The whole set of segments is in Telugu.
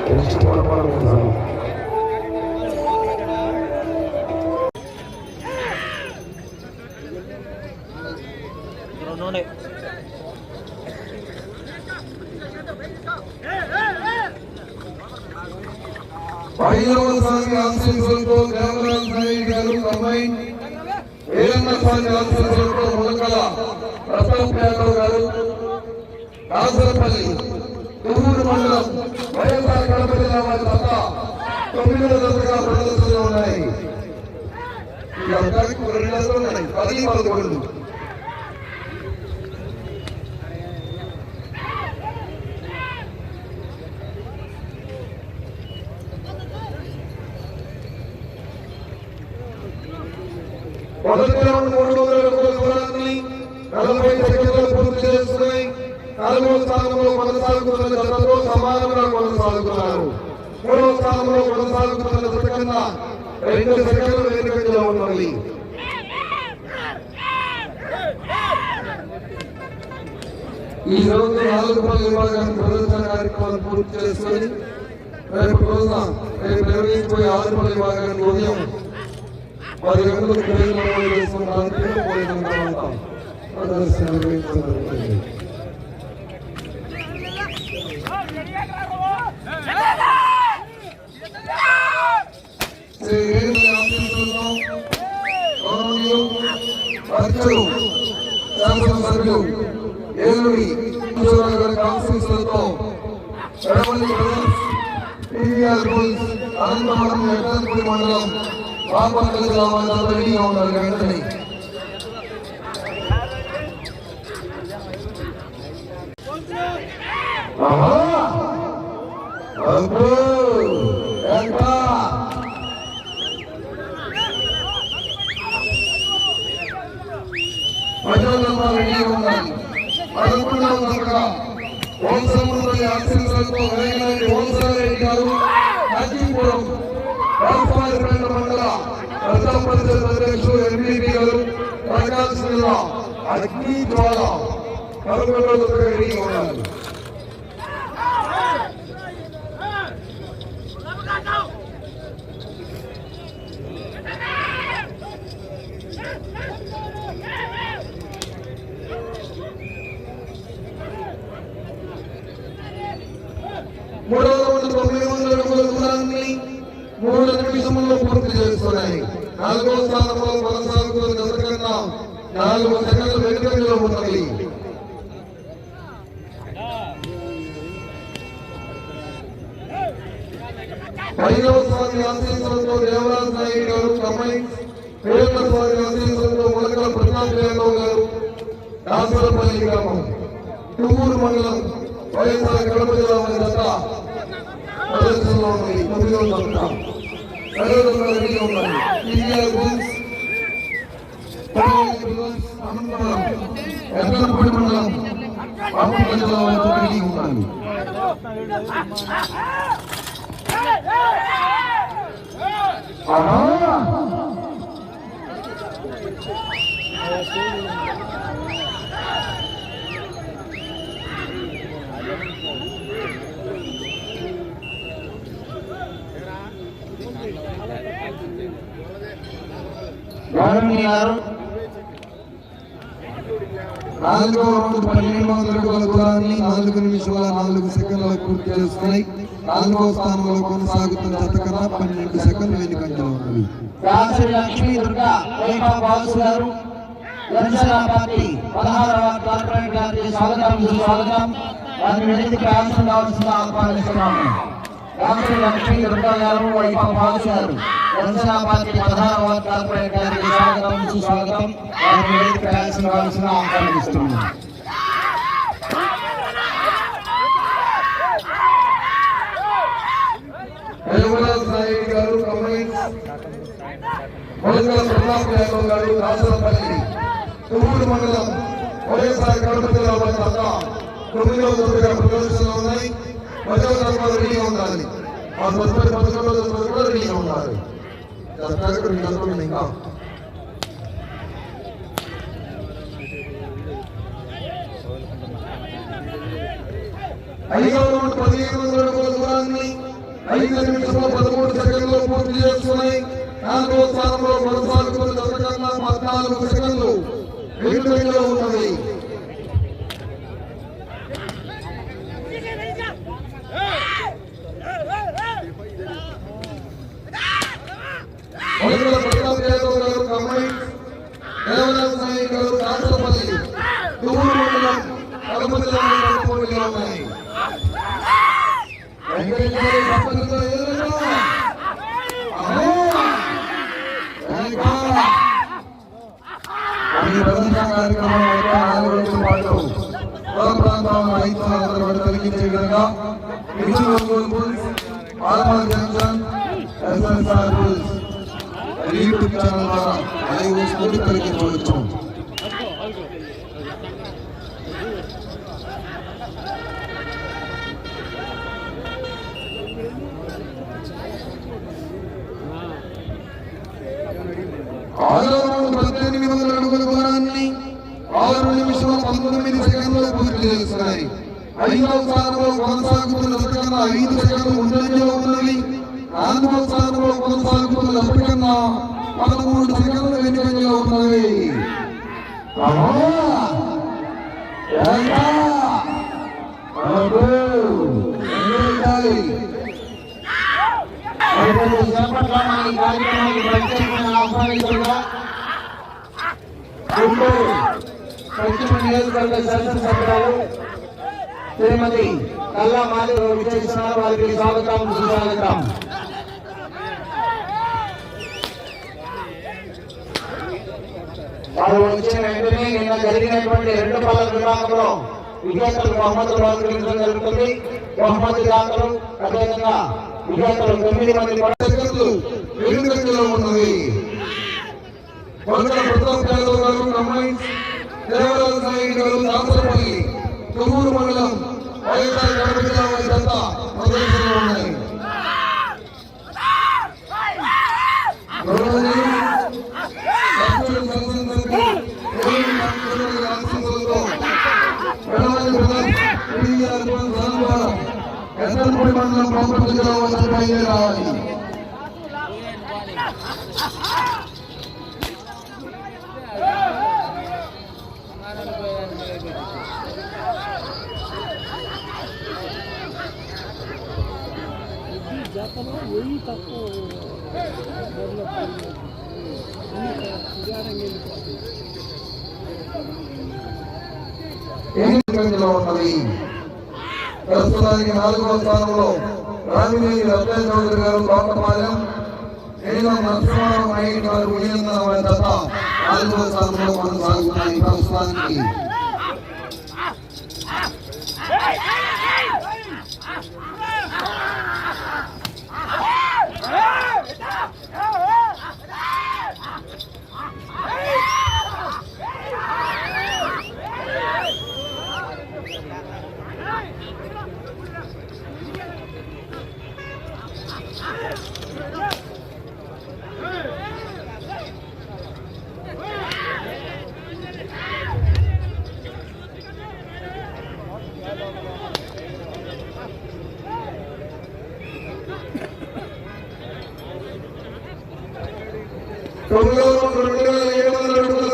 ఐదవ స్వామి ఆశీస్సులతో దేవరాజ్ నాయుడు గారు కంబైన్, వీరన్న స్వామి ఆశీస్సులతో ములకల ప్రతాప్ యాదవ్ గారు, కాసరపల్లి తుమ్మూరు మండలం వైఎస్ఆర్ కడప జిల్లా వారి తప్ప 9వ జతగా ప్రదర్శనలో ఉన్నాయి. ఈ అబ్బాయికి 2 జతలు ఉన్నాయి, 10-11. మొదటి రౌండ్ 300 అడుగుల దూరాన్ని 40 సెకండ్లు పూర్తి చేసుకుని 4వ స్థానంలో కొనసాగుతున్న జతతో సమానంగా కొనసాగుతున్నారు. 3వ స్థానంలో కొనసాగుతున్న జత కన్నా 2 సెకండ్లు వెనుకంజలో ఉన్నది. ఈ రోజు 4 పనుల విభాగాన్ని ప్రదర్శన కార్యక్రమాలు పూర్తి చేసుకుని రేపు రోజున నిర్వహించబోయే 6 పనుల విభాగాన్ని ఉదయం 10 గంటలకు ప్రదర్శన నిర్వహించబడుతుంది. శాసనసభ్యులు ఏలూరి గారి ఆశీస్సులతో అనంతపురం ఎట్టంపల్లి మండలం బాపట్ల గ్రామాల్లో రెడీగా ఉన్నారు. వెంటనే రెడీగా ఉండాలి. 11వ జతగా వంశముపల్లి ఆశీస్సులతో వంశారెడ్డి గారు హాజీపురం రాజపాలపేట మండల ప్రజా పరిషత్ అధ్యక్షులు ఎంపీపీ గారు ప్రకాశ్ జిల్లా అగ్ని జ్వాల 11వ జతగా రెడీగా ఉండాలి. మూడవ రౌండ్ 900 అడుగుల దూరాన్ని 3 నిమిషంలో పూర్తి చేస్తున్నాయి. 4వ స్థానంలో కొనసాగుతున్న జత కన్నా 4 సెకండ్ల వెనుకంజలో ఉన్నది. ఐదవ స్వామి ఆశీస్సులతో దేవరాజ్ నాయుడు గారు కంబైన్, వీరన్న స్వామి ఆశీస్సులతో ములకల ప్రతాప్ యాదవ్ గారు, కాసరపల్లి గ్రామం తుమ్మూరు మండలం వైఎస్ఆర్ కడప జిల్లా వారి జత ప్రదర్శనలో ఉన్నాయి. 9వ జత రెడీగా ఉన్నాయి. ఎర్రపల్లి మండలం బాపట్ల జిల్లా వారి జత రెడీగా ఉన్నాయి. నాలుగో రౌండ్ 1200 అడుగుల దూరాన్ని 4 నిమిషాల 4 సెకండ్లకు పూర్తి చేసుకుని 4వ స్థానంలో కొనసాగుతున్న జత కన్నా 12 సెకండ్లు వెనుకంజలో ఉన్నది. లక్ష్మీ దుర్గా గారు జనసేన పార్టీ 16వ కార్పొరేట్ గారికి స్వాగతం. వారిని వేదికపై ఆశీర్వదించాల్సిందిగా ఆహ్వానిస్తున్నాము. లక్ష్మీ దుర్గా గారు గారు జనసేన పార్టీ 16వ కార్పొరేట్ గారికి స్వాగతం. వారిని వేదికపై ఆశీర్వదించాల్సిందిగా ఆహ్వానిస్తున్నాము. దేవరాజ్ నాయుడు గారు కంబైన్, ములకల ప్రతాప్ యాదవ్ గారు, కాసరపల్లి తుమ్మూరు మండలం వైఎస్ఆర్ కడప జిల్లా వారి జత 9వ జతగా ప్రదర్శనలో ఉన్నాయి. 10వ జత రెడీగా ఉండాలి. ఆ తదుపరి 11వ జత కూడా రెడీగా ఉండాలి. జతకు 2 జతలు ఇంకా 5వ రౌండ్ 1500 అడుగుల దూరాన్ని 5 నిమిషంలో 13 సెకండ్లు పూర్తి చేసుకున్నాయి. 4వ స్థానంలో కొనసాగుతున్న జతకన్నా 14 సెకండ్లు వెనుకంజలో ఉన్నది. ప్రతాప్ యాదవ్ గారు కమ్మాయి, దేవరాజ్ నాయక్ గారు కాటలపల్లి, తుమ్మూరు మండలం కడప జిల్లా పోటీలో ఉన్నాయి. వెంకటేశ్వర సర్పంచ్తో ఈ ప్రదర్శన కార్యక్రమం యొక్క 4 రోజుల పాటు పొల ప్రాంతాలను రైతులందరూ తొలగించే విధంగా ఆర్మల్ junction SSR rules YouTube channel ద్వారా లైవ్ స్కూల్ తొలగించవచ్చు. ఆరో రౌండ్ 1800 అడుగుల దూరాన్ని 6 నిమిషాల 19 సెకండ్లు పూర్తి చేస్తున్నాయి. 5వ స్థానంలో కొనసాగుతున్న జతకన్నా 5 సెకండ్లు ముందంజలో ఉన్నవి. 4వ స్థానంలో కొనసాగుతున్న జతకన్నా 13 సెకండ్లు వెనుకంజలో ఉన్నవి. పశ్చిమ నియోజకవర్గ శాసనసభ్యురాలు శ్రీమతి కల్లా మాధవ్ విచ్చేస్తున్నారు. వారికి స్వాగతం సుస్వాగతం. వారు వచ్చిన వెంటనే నిన్న జరిగినటువంటి 2 పళ్ళ విభాగంలో విజేతలు బహుమతులు బహుకరించడం జరుగుతుంది. బహుమతి దాతలు అదేవిధంగా విజేతలు 9 మంది సెకండ్లు వెనుకంజలో ఉన్నవి. ప్రతాప్ యాదవ్ గారు కమ్మాయి, దేవరాజ్ నాయక్ గారు కాటలపల్లి, తుమ్మూరు మండలం వైఎస్ఆర్ కడప జిల్లా వారి జత ప్రదర్శనలో ఉన్నాయి. ఎస్ఎల్పూడి మండలం బాపట్ల జిల్లా వారి బయలుదేరాలి. ఉన్నది. ప్రస్తుతానికి 4వ స్థానంలో రామినేని రత్న చౌదరి గారు తోటపాలెం, నరసింహారావు నాయుడు గారు విజయనగరం వారి జత 4వ స్థానంలో కొనసాగుతున్నాయి. ప్రస్తుతానికి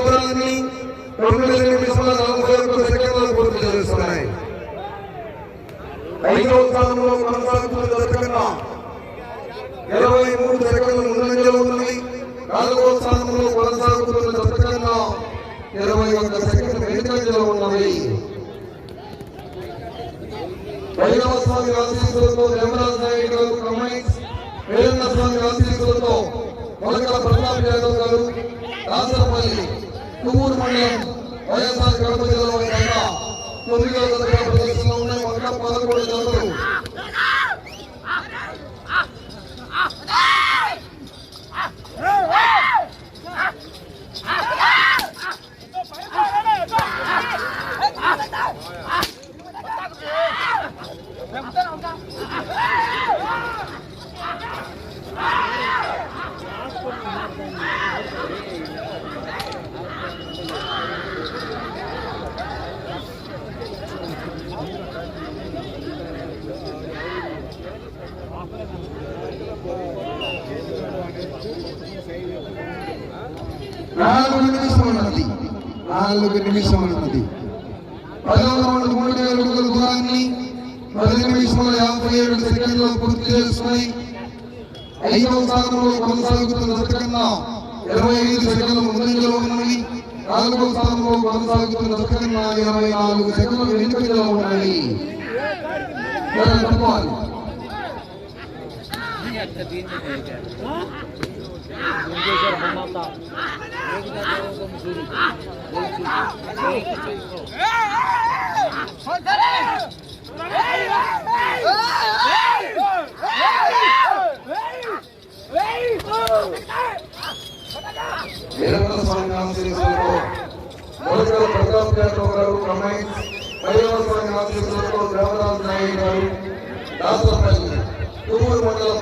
దూరాన్ని 9 నిమిషాల 41 సెకండ్లు పూర్తి చేస్తున్నాయి. 5వ స్థానంలో కొనసాగుతున్న జతకన్నా 23 సెకండ్లు ముందంజలో ఉన్నవి. 4వ స్థానంలో కొనసాగుతున్న జతకన్నా 21 సెకండ్లు వెనుకంజలో ఉన్నవి. వైరవ స్వామి ఆశీస్సులతో దేవరాజ్ నాయుడు గారు కమ్మాయి, వీరేంద్ర స్వామి ఆశీస్సులతో మొలకల ప్రతాప్ యాదవ్ గారు కాటలపల్లి, తుమ్మూరు మండలం వైఎస్ఆర్ కడప జిల్లా వారి జత 9వ జతగా ప్రదర్శనలో ఉన్నాయి. 11 జతలు 4 నిమిషం ఉన్నది 10వ రౌండ్ 3000 అడుగుల దూరాన్ని 10 నిమిషముల 57 సెకండ్లు పూర్తి చేసుకుని 5వ స్థానంలో కొనసాగుతున్న జత కన్నా 25 సెకండ్లు ముందంజలో ఉన్నవి. 4వ స్థానంలో కొనసాగుతున్న జత కన్నా 24 సెకండ్లు వెనుకంజలో ఉన్నాయి. ప్రతాప్ యాదవ్ గారు కమెంట్స్, దేవరాజు నాయుడు గారు దాసరపల్లి తూరు మండలం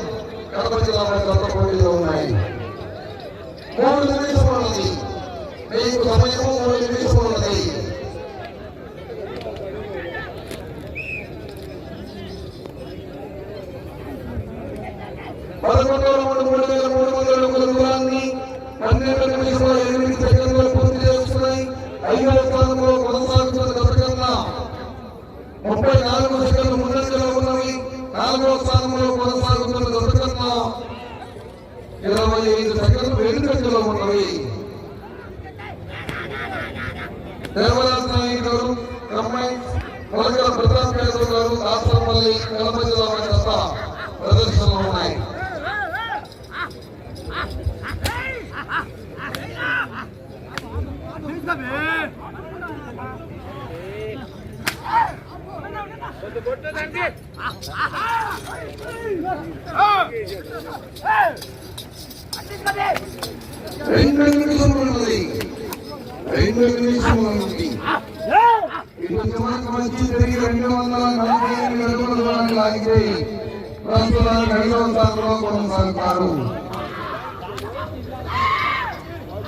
కడప జిల్లా గత పోటీలో ఉన్నాయి. 3 నిమిషం ఉన్నది. మీకు సమయము 3 నిమిషం ఉన్నది. పదకొండవ రౌండ్ 3300 అడుగుల దూరాన్ని 12 నిమిషముల 8 సెకండ్లు పూర్తి చేసుకున్నాయి. 5వ స్థానంలో కొనసాగుతున్న జత కన్నా 34 సెకండ్లు ముందంజలో ఉన్నవి. 4వ స్థానంలో కొనసాగుతున్న జత కన్నా 25 సెకండ్లు వెనుకంజలో ఉన్నవి. దేవరాజు నాయుడు గారు కమెంట్స్, మొలకల ప్రతాప్ యాదవ్ గారు దాసరపల్లి కడప జిల్లా జత ప్రదర్శనలో ఉన్నాయి. రెండు నిమిషములు ఉన్నది. ఇటు చివరికి వచ్చి తిరిగి 248 అడుగుల దూరాన్ని లాగితే ప్రస్తుతానికి 5వ స్థానంలో కొనసాగుతారు.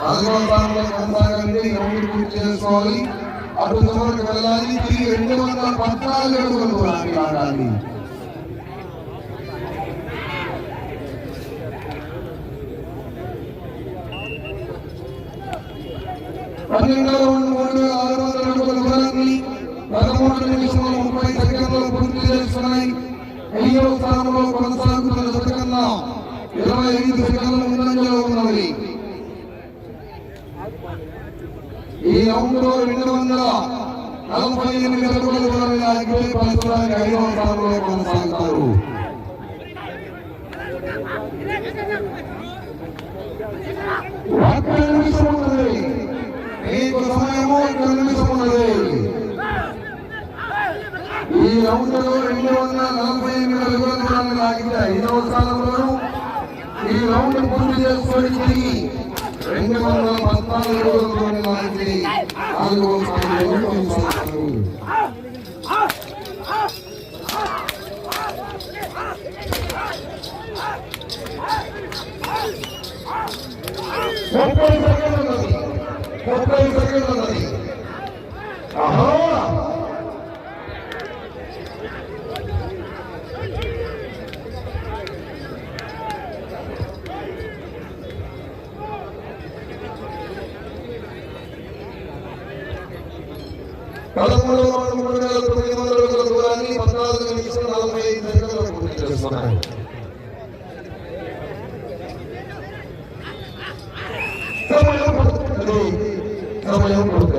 4వ స్థానంలో కొనసాగండి. రౌండ్ పూర్తి చేసుకోవాలి. అటు చివరికి వెళ్ళాలి. తిరిగి 214 అడుగుల దూరాన్ని లాగాలి. పన్నెండవ రౌండ్ 3600 అడుగుల దూరాన్ని 13 నిమిషముల 30 సెకండ్లు పూర్తి చేసుకున్నాయి. 5వ స్థానంలో కొనసాగుతున్న జత కన్నా 25 సెకండ్ల ముందంజలో ఉన్నవి. ఈ రౌండ్ లో 248 అడుగుల దూరాన్ని లాగితే ప్రస్తుతానికి 5వ స్థానంలో కొనసాగుతారు. ఒక్క నిమిషం ఉన్నది. మీకు సమయము 1 నిమిషం ఉన్నది. ఈ రౌండ్ లో 248 అడుగుల దూరాన్ని లాగితే 5వ స్థానంలో, ఈ రౌండ్ పూర్తి చేసుకొని తిరిగి 214 అడుగుల దూరాన్ని లాగితే 4వ స్థానంలో కొనసాగుతారు. 30 సెకండ్లు ఉన్నది. 30 సెకండ్లు ఉన్నది. పదమూడవ రౌండ్ 3900 అడుగుల దూరాన్ని 14 నిమిషాల 45 సెకండ్లు పూర్తి చేస్తున్నారు. సమయం పడుతుంది.